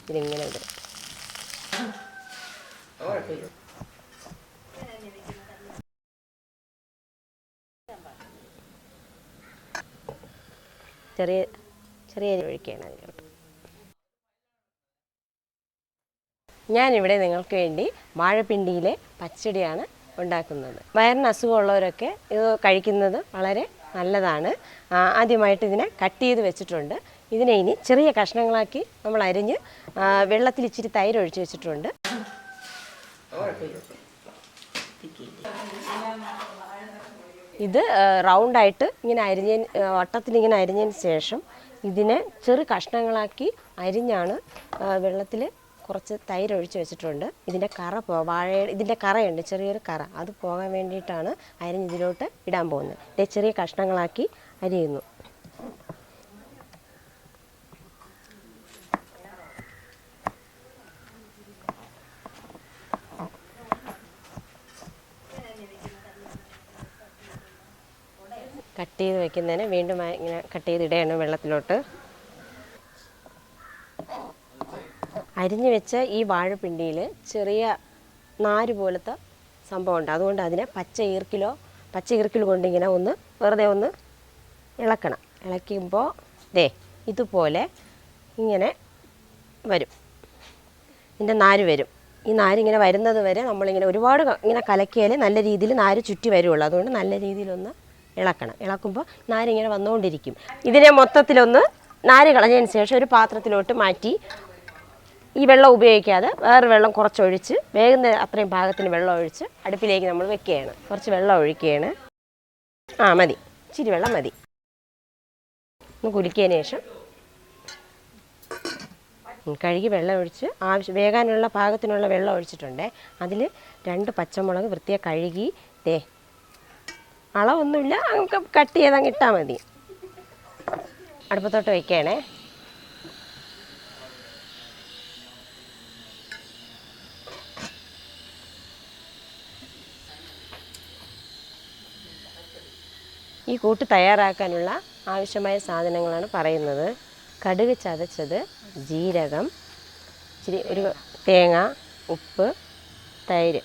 ഇതിങ്ങനെ ഇടും. ചെറിയ ചെറിയ ഒഴിക്കുകയാണ് അതിലോട്ട്. ഞാനിവിടെ നിങ്ങൾക്ക് വേണ്ടി വാഴപ്പിണ്ടിയിലെ പച്ചടിയാണ് ഉണ്ടാക്കുന്നത്. വയറിന് അസുഖമുള്ളവരൊക്കെ ഇത് കഴിക്കുന്നത് വളരെ നല്ലതാണ്. ആദ്യമായിട്ട് ഇതിനെ കട്ട് ചെയ്ത് വെച്ചിട്ടുണ്ട്. ഇതിനെ ഇനി ചെറിയ കഷ്ണങ്ങളാക്കി നമ്മൾ അരിഞ്ഞ് വെള്ളത്തിൽ ഇച്ചിരി തൈര് ഒഴിച്ച് വെച്ചിട്ടുണ്ട്. ഇത് റൗണ്ടായിട്ട് ഇങ്ങനെ വട്ടത്തിലിങ്ങനെ അരിഞ്ഞതിന് ശേഷം ഇതിനെ ചെറു കഷ്ണങ്ങളാക്കി അരിഞ്ഞാണ് വെള്ളത്തിൽ കുറച്ച് തൈര് ഒഴിച്ച് വെച്ചിട്ടുണ്ട്. ഇതിൻ്റെ ഇതിൻ്റെ കറയുണ്ട്, ചെറിയൊരു കറ, അത് പോകാൻ വേണ്ടിയിട്ടാണ് അരിഞ്ഞ് ഇതിലോട്ട് ഇടാൻ പോകുന്നത്. ഇത് ചെറിയ കഷ്ണങ്ങളാക്കി അരിയുന്നു. കട്ട് ചെയ്ത് വെക്കുന്നതിന് വീണ്ടും ഇങ്ങനെ കട്ട് ചെയ്തിടുകയാണ് വെള്ളത്തിലോട്ട്. അരിഞ്ഞു വെച്ച ഈ വാഴപ്പിണ്ടിയിൽ ചെറിയ നാര് പോലത്തെ സംഭവമുണ്ട്. അതുകൊണ്ട് അതിനെ പച്ച ഈർക്കിൽ കൊണ്ടിങ്ങനെ വെറുതെ ഒന്ന് ഇളക്കണം. ഇളക്കുമ്പോൾ ഇതുപോലെ ഇങ്ങനെ വരും, ഇതിൻ്റെ നാര് വരും. ഈ നാരിങ്ങനെ വരുന്നത് വരെ നമ്മളിങ്ങനെ ഒരുപാട് ഇങ്ങനെ കലക്കിയാൽ നല്ല രീതിയിൽ നാര് ചുറ്റി വരുള്ളൂ. അതുകൊണ്ട് നല്ല രീതിയിലൊന്ന് ഇളക്കണം. ഇളക്കുമ്പോൾ നാരിങ്ങനെ വന്നുകൊണ്ടിരിക്കും. ഇതിനെ മൊത്തത്തിലൊന്ന് നാര് കളഞ്ഞതിന് ശേഷം ഒരു പാത്രത്തിലോട്ട് മാറ്റി ഈ വെള്ളം ഉപയോഗിക്കാതെ വേറെ വെള്ളം കുറച്ചൊഴിച്ച് വേഗം അത്രയും പാകത്തിന് വെള്ളം ഒഴിച്ച് അടുപ്പിലേക്ക് നമ്മൾ വെക്കുകയാണ്. കുറച്ച് വെള്ളം ഒഴിക്കുകയാണ്. മതി, ഇച്ചിരി വെള്ളം മതി. ഒന്ന് കുലുക്കിയതിന് ശേഷം കഴുകി വെള്ളം ഒഴിച്ച് വേകാനുള്ള പാകത്തിനുള്ള വെള്ളം ഒഴിച്ചിട്ടുണ്ട്. അതിൽ 2 പച്ചമുളക് വൃത്തിയായി കഴുകി അളവൊന്നുമില്ല, നമുക്ക് കട്ട് ചെയ്തങ്ങ് ഇട്ടാൽ മതി. അടുപ്പത്തോട്ട് വയ്ക്കുകയാണേ. ഈ കൂട്ട് തയ്യാറാക്കാനുള്ള ആവശ്യമായ സാധനങ്ങളാണ് പറയുന്നത്. കടുക് ചതച്ചത്, ജീരകം, ഒരു തേങ്ങ, ഉപ്പ്, തൈര്.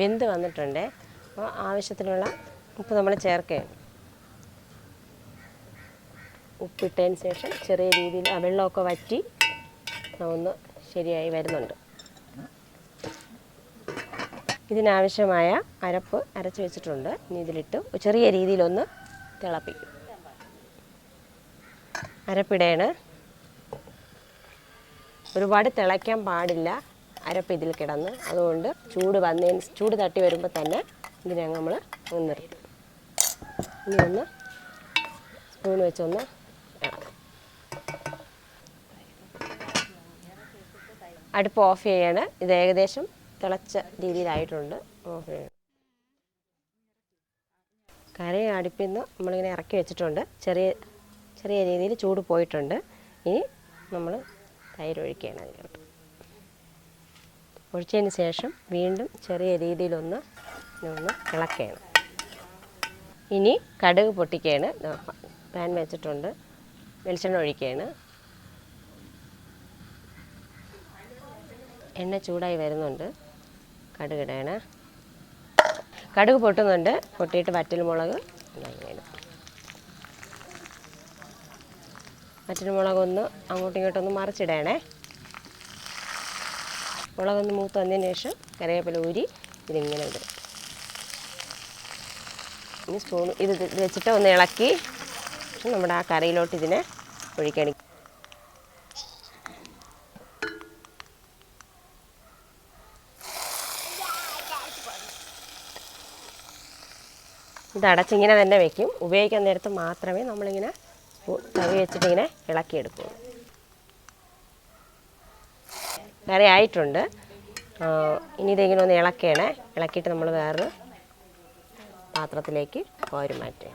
വെന്ത് വന്നിട്ടുണ്ട്. അപ്പോൾ ആവശ്യത്തിനുള്ള ഉപ്പ് നമ്മൾ ചേർക്കുകയാണ്. ഉപ്പിട്ടതിന് ശേഷം ചെറിയ രീതിയിൽ വെള്ളമൊക്കെ വറ്റി ഒന്ന് ശരിയായി വരുന്നുണ്ട്. ഇതിനാവശ്യമായ അരപ്പ് അരച്ച് വെച്ചിട്ടുണ്ട്. ഇനി ഇതിലിട്ട് ചെറിയ രീതിയിലൊന്ന് തിളപ്പിക്കും. അരപ്പിടയാണ്. ഒരുപാട് തിളയ്ക്കാൻ പാടില്ല അരപ്പ് ഇതിൽ കിടന്ന്. അതുകൊണ്ട് ചൂട് തട്ടി വരുമ്പോൾ തന്നെ ഇതിനെ നമ്മൾ നിർത്തും. ഇനി ഒന്ന് സ്പൂൺ വെച്ചൊന്ന് അടുപ്പ് ഓഫ് ചെയ്യാണ്. ഇത് ഏകദേശം തിളച്ച രീതിയിലായിട്ടുണ്ട്. ഓഫ് ചെയ്യണം. കറി അടുപ്പിൽ നിന്ന് നമ്മളിങ്ങനെ ഇറക്കി വെച്ചിട്ടുണ്ട്. ചെറിയ രീതിയിൽ ചൂട് പോയിട്ടുണ്ട്. ഇനി നമ്മൾ തൈര് ഒഴിക്കുകയാണ് അതിലോട്ട്. ഒഴിച്ചതിന് ശേഷം വീണ്ടും ചെറിയ രീതിയിലൊന്ന് ഇളക്കുകയാണ്. ഇനി കടുക് പൊട്ടിക്കുകയാണ്. പാൻ വെച്ചിട്ടുണ്ട്. വെളിച്ചെണ്ണ ഒഴിക്കുകയാണ്. എണ്ണ ചൂടായി വരുന്നുണ്ട്. കടുകിടയാണ്. കടുക് പൊട്ടുന്നുണ്ട്. പൊട്ടിയിട്ട് വറ്റൽമുളക് വറ്റൽമുളകൊന്ന് അങ്ങോട്ടും ഇങ്ങോട്ടൊന്ന് മറിച്ചിടണേ. മുളകൊന്ന് മൂത്ത് വന്നതിന് ശേഷം കറിവേപ്പില ഊരി ഇതിങ്ങനെ ഇടും. ഇനി സ്പൂൺ ഇത് വെച്ചിട്ട് ഒന്ന് ഇളക്കി നമ്മുടെ ആ കറിയിലോട്ട് ഇതിനെ ഒഴിക്കണം. ഇത് അടച്ചിങ്ങനെ തന്നെ വയ്ക്കും. ഉപയോഗിക്കാൻ നേരത്ത് മാത്രമേ നമ്മളിങ്ങനെ തവി വെച്ചിട്ടിങ്ങനെ ഇളക്കിയെടുക്കുള്ളൂ. കറി ആയിട്ടുണ്ട്. ഇനി ഇതിങ്ങനെ ഒന്ന് ഇളക്കിയിട്ട് നമ്മൾ വേറൊരു പാത്രത്തിലേക്ക് കോരി മാറ്റുക.